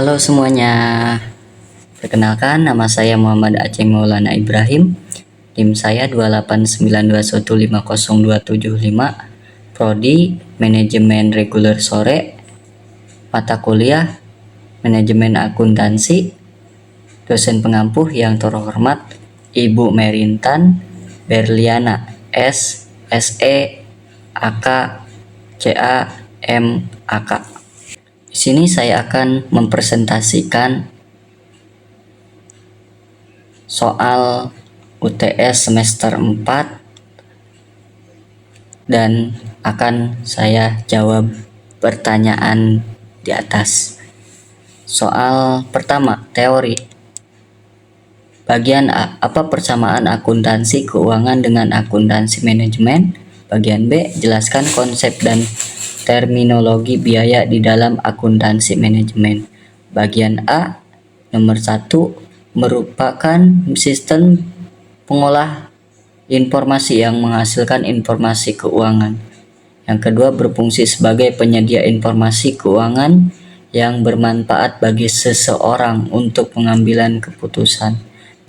Halo semuanya, perkenalkan nama saya Muhammad Aceh Maulana Ibrahim. NIM saya 28921502575. Prodi Manajemen Reguler Sore. Mata kuliah Manajemen Akuntansi. Dosen pengampuh yang terhormat Ibu Merintan Berliana S. SE AK CA MAK. Di sini saya akan mempresentasikan soal UTS semester 4 dan akan saya jawab pertanyaan di atas. Soal pertama, teori. Bagian A, apa persamaan akuntansi keuangan dengan akuntansi manajemen? Bagian B, jelaskan konsep dan terminologi biaya di dalam akuntansi manajemen. Bagian A, nomor 1, merupakan sistem pengolah informasi yang menghasilkan informasi keuangan. Yang kedua, berfungsi sebagai penyedia informasi keuangan yang bermanfaat bagi seseorang untuk pengambilan keputusan.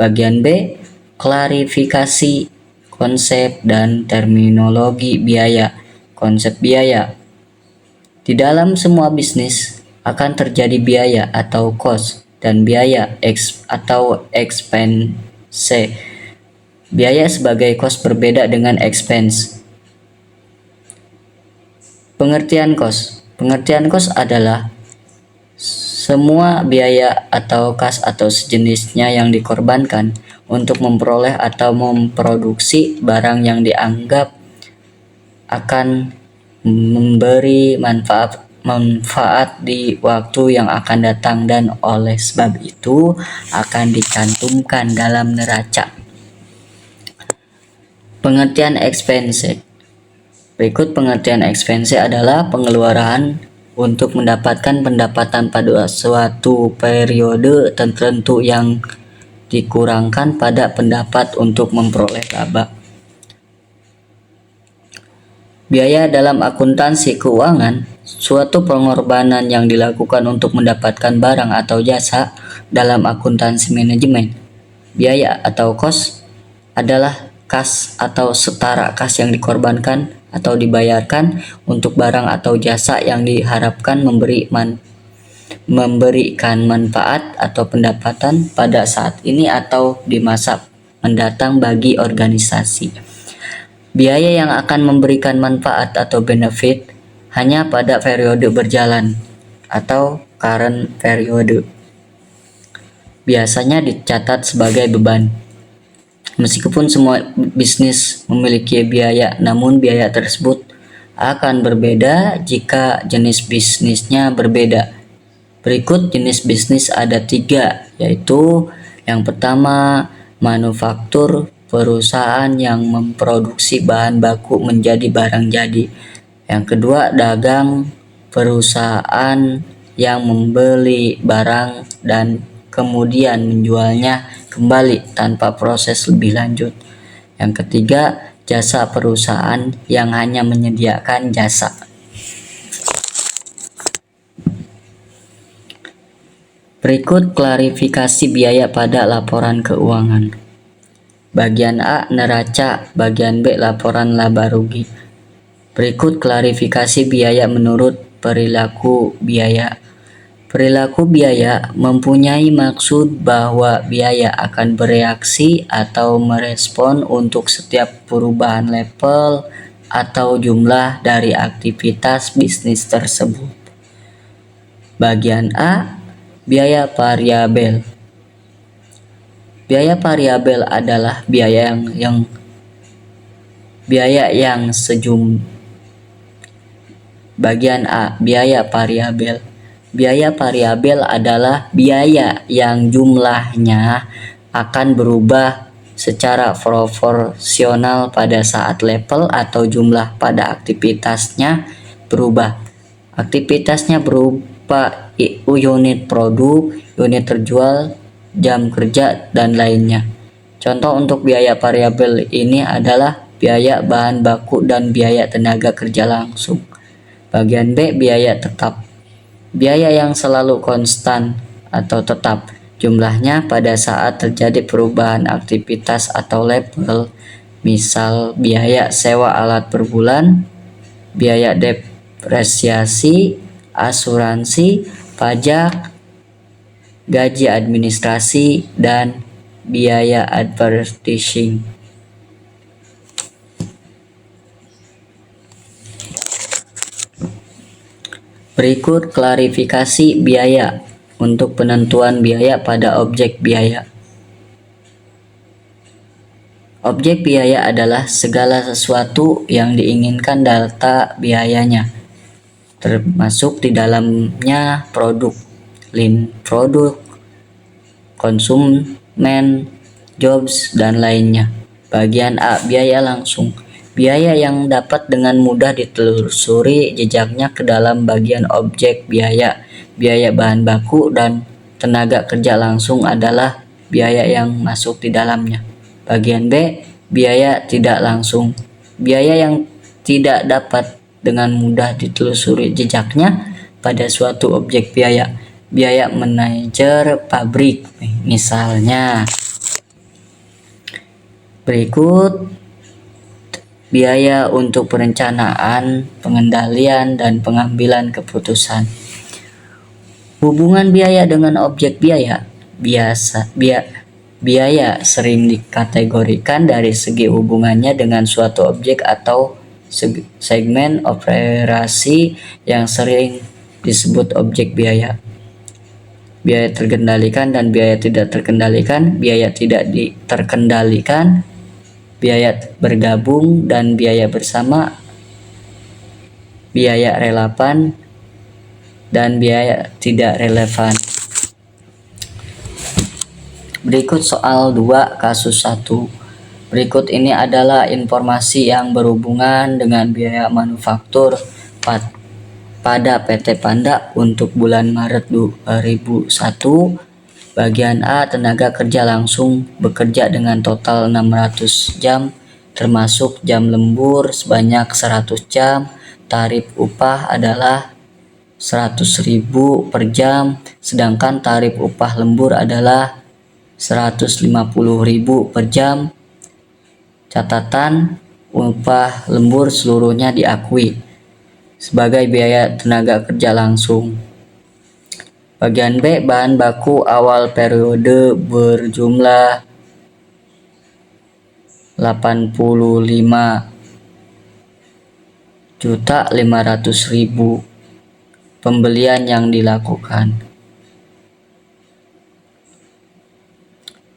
Bagian B, klarifikasi konsep dan terminologi biaya. Konsep biaya. Di dalam semua bisnis akan terjadi biaya atau cost dan biaya atau expense. Biaya sebagai cost berbeda dengan expense. Pengertian cost. Pengertian cost adalah semua biaya atau kas atau sejenisnya yang dikorbankan untuk memperoleh atau memproduksi barang yang dianggap akan memberi manfaat di waktu yang akan datang dan oleh sebab itu akan dicantumkan dalam neraca. Pengertian expense. Berikut pengertian expense adalah pengeluaran untuk mendapatkan pendapatan pada suatu periode tertentu yang dikurangkan pada pendapat untuk memperoleh laba. Biaya dalam akuntansi keuangan, suatu pengorbanan yang dilakukan untuk mendapatkan barang atau jasa dalam akuntansi manajemen. Biaya atau cost adalah kas atau setara kas yang dikorbankan atau dibayarkan untuk barang atau jasa yang diharapkan memberikan manfaat atau pendapatan pada saat ini atau di masa mendatang bagi organisasi. Biaya yang akan memberikan manfaat atau benefit hanya pada periode berjalan atau current period. Biasanya dicatat sebagai beban. Meskipun semua bisnis memiliki biaya, namun biaya tersebut akan berbeda jika jenis bisnisnya berbeda. Berikut jenis bisnis ada 3, yaitu yang pertama, manufaktur, perusahaan yang memproduksi bahan baku menjadi barang jadi. Yang kedua, dagang, perusahaan yang membeli barang dan kemudian menjualnya kembali tanpa proses lebih lanjut. Yang ketiga, jasa, perusahaan yang hanya menyediakan jasa. Berikut klarifikasi biaya pada laporan keuangan. Bagian A, neraca. Bagian B, laporan laba rugi. Berikut klarifikasi biaya menurut perilaku biaya. Perilaku biaya mempunyai maksud bahwa biaya akan bereaksi atau merespon untuk setiap perubahan level atau jumlah dari aktivitas bisnis tersebut. Bagian A, biaya variabel. Biaya variabel adalah biaya yang sejumlah. Bagian A, biaya variabel. Biaya variabel adalah biaya yang jumlahnya akan berubah secara proporsional pada saat level atau jumlah pada aktivitasnya berubah. Aktivitasnya berupa unit produk, unit terjual, jam kerja, dan lainnya. Contoh untuk biaya variabel ini adalah biaya bahan baku dan biaya tenaga kerja langsung. Bagian B, biaya tetap. biaya yang selalu konstan atau tetap jumlahnya pada saat terjadi perubahan aktivitas atau label, misal biaya sewa alat per bulan, biaya depresiasi, asuransi, pajak, gaji administrasi, dan biaya advertising. Berikut klarifikasi biaya untuk penentuan biaya pada objek biaya. Objek biaya adalah segala sesuatu yang diinginkan data biayanya, termasuk di dalamnya produk, produk, konsumen, jobs, dan lainnya. Bagian A, biaya langsung. Biaya yang dapat dengan mudah ditelusuri jejaknya ke dalam bagian objek biaya. Biaya bahan baku dan tenaga kerja langsung adalah biaya yang masuk di dalamnya. Bagian B, biaya tidak langsung. Biaya yang tidak dapat dengan mudah ditelusuri jejaknya pada suatu objek biaya. Biaya manajer pabrik, misalnya. Berikut biaya untuk perencanaan, pengendalian, dan pengambilan keputusan. Hubungan biaya dengan objek biaya. Biaya sering dikategorikan dari segi hubungannya dengan suatu objek atau segmen operasi yang sering disebut objek biaya. Biaya terkendalikan dan biaya tidak terkendalikan, biaya tidak terkendalikan, biaya bergabung dan biaya bersama, biaya relevan, dan biaya tidak relevan. Berikut soal 2 kasus 1. Berikut ini adalah informasi yang berhubungan dengan biaya manufaktur pada PT Panda untuk bulan Maret 2001. Bagian A, tenaga kerja langsung bekerja dengan total 600 jam, termasuk jam lembur sebanyak 100 jam. Tarif upah adalah 100.000 per jam, sedangkan tarif upah lembur adalah 150.000 per jam. Catatan, upah lembur seluruhnya diakui sebagai biaya tenaga kerja langsung. Bagian B, bahan baku awal periode berjumlah 85.500.000. Pembelian yang dilakukan.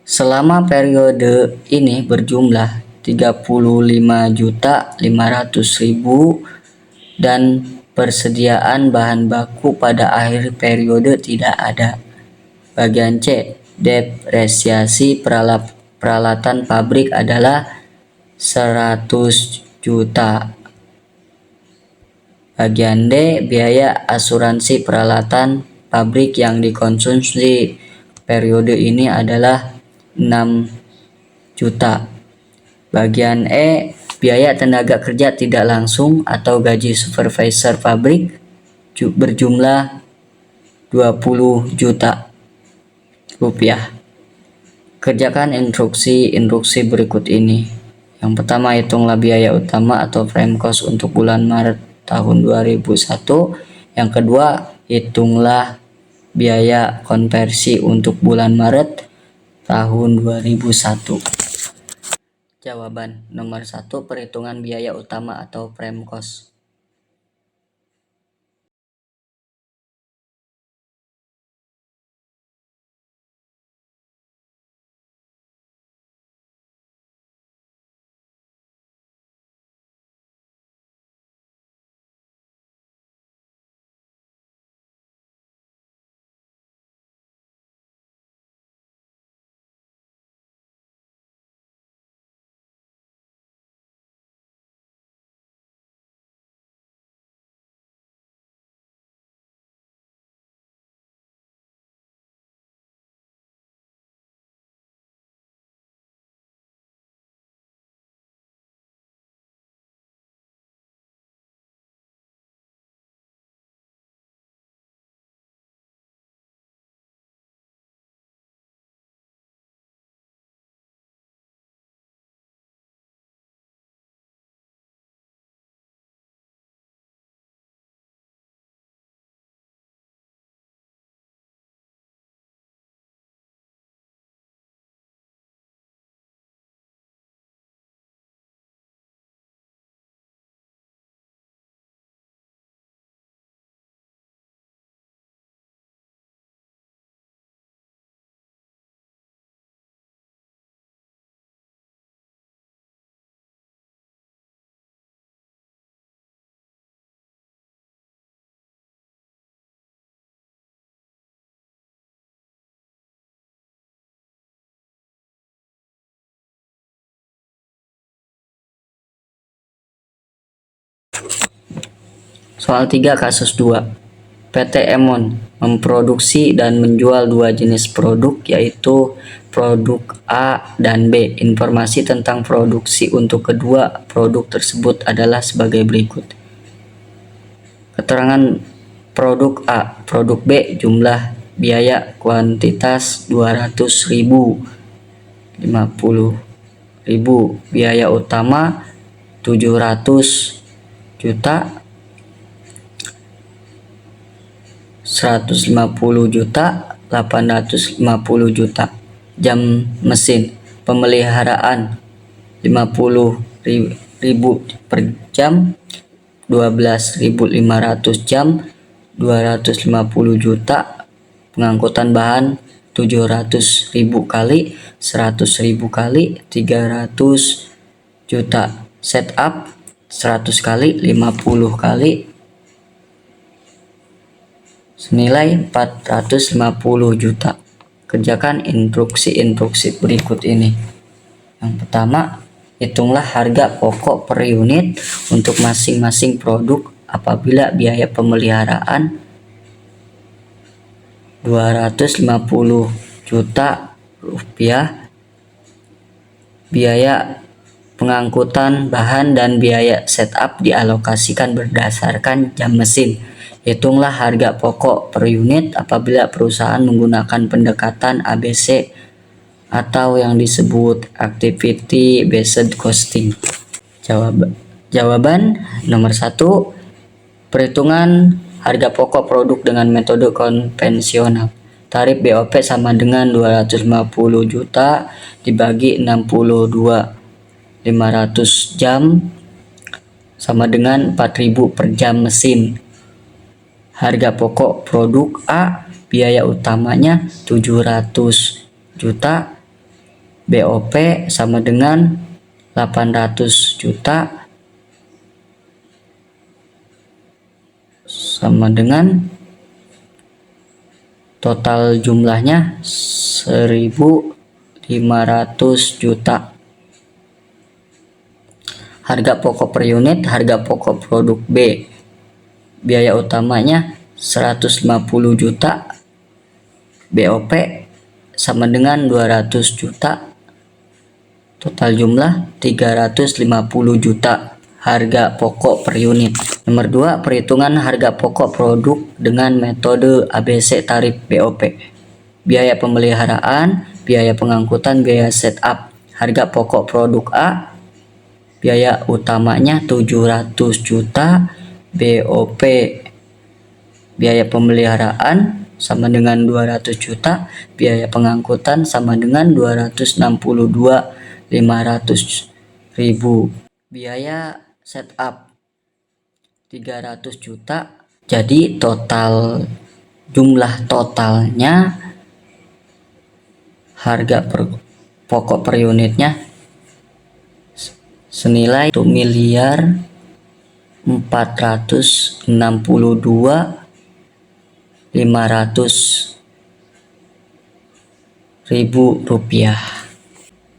Selama periode ini berjumlah 35.500.000 dan persediaan bahan baku pada akhir periode tidak ada. Bagian C, depresiasi peralatan pabrik adalah 100 juta. Bagian D, biaya asuransi peralatan pabrik yang dikonsumsi periode ini adalah 6 juta. Bagian E, biaya tenaga kerja tidak langsung atau gaji supervisor pabrik berjumlah 20 juta rupiah. Kerjakan instruksi berikut ini. Yang pertama, hitunglah biaya utama atau prime cost untuk bulan Maret tahun 2001. Yang kedua, hitunglah biaya konversi untuk bulan Maret tahun 2001. Jawaban nomor 1, perhitungan biaya utama atau prime cost. Soal 3 kasus 2. PT Emon memproduksi dan menjual dua jenis produk, yaitu produk A dan B. Informasi tentang produksi untuk kedua produk tersebut adalah sebagai berikut. Keterangan produk A. Produk B, jumlah biaya kuantitas 200.000, 50.000, biaya utama 700 juta, 150 juta, 850 juta. Jam mesin pemeliharaan 50.000 per jam, 12.500 jam, 250 juta. Pengangkutan bahan 700.000 kali, 100.000 kali, 300 juta. Setup 100 kali, 50 kali, senilai 450 juta. Kerjakan instruksi-instruksi berikut ini. Yang pertama, hitunglah harga pokok per unit untuk masing-masing produk apabila biaya pemeliharaan 250 juta rupiah, biaya pengangkutan bahan dan biaya setup dialokasikan berdasarkan jam mesin. Hitunglah harga pokok per unit apabila perusahaan menggunakan pendekatan ABC atau yang disebut activity based costing. Jawaban nomor 1, perhitungan harga pokok produk dengan metode konvensional. Tarif BOP sama dengan 250 juta dibagi 62.500 jam sama dengan 4.000 per jam mesin. Harga pokok produk A, biaya utamanya 700 juta, BOP sama dengan 800 juta, sama dengan total jumlahnya 1.500 juta. Harga pokok per unit, harga pokok produk B, biaya utamanya 150 juta, BOP sama dengan 200 juta, total jumlah 350 juta. Harga pokok per unit. Nomor 2, perhitungan harga pokok produk dengan metode ABC tarif BOP. Biaya pemeliharaan, biaya pengangkutan, biaya setup. Harga pokok produk A, biaya utamanya 700 juta, BOP biaya pemeliharaan sama dengan 200 juta, biaya pengangkutan sama dengan 262.500.000, biaya setup 300 juta. Jadi jumlah totalnya harga pokok per unitnya senilai 1.462.500.000 rupiah.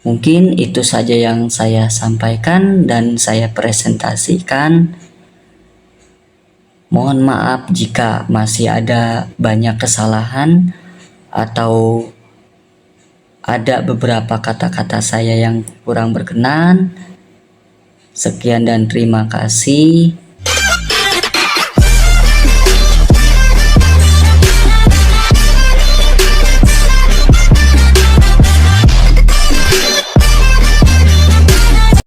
Mungkin itu saja yang saya sampaikan dan saya presentasikan. Mohon maaf jika masih ada banyak kesalahan atau ada beberapa kata-kata saya yang kurang berkenan. Sekian dan terima kasih.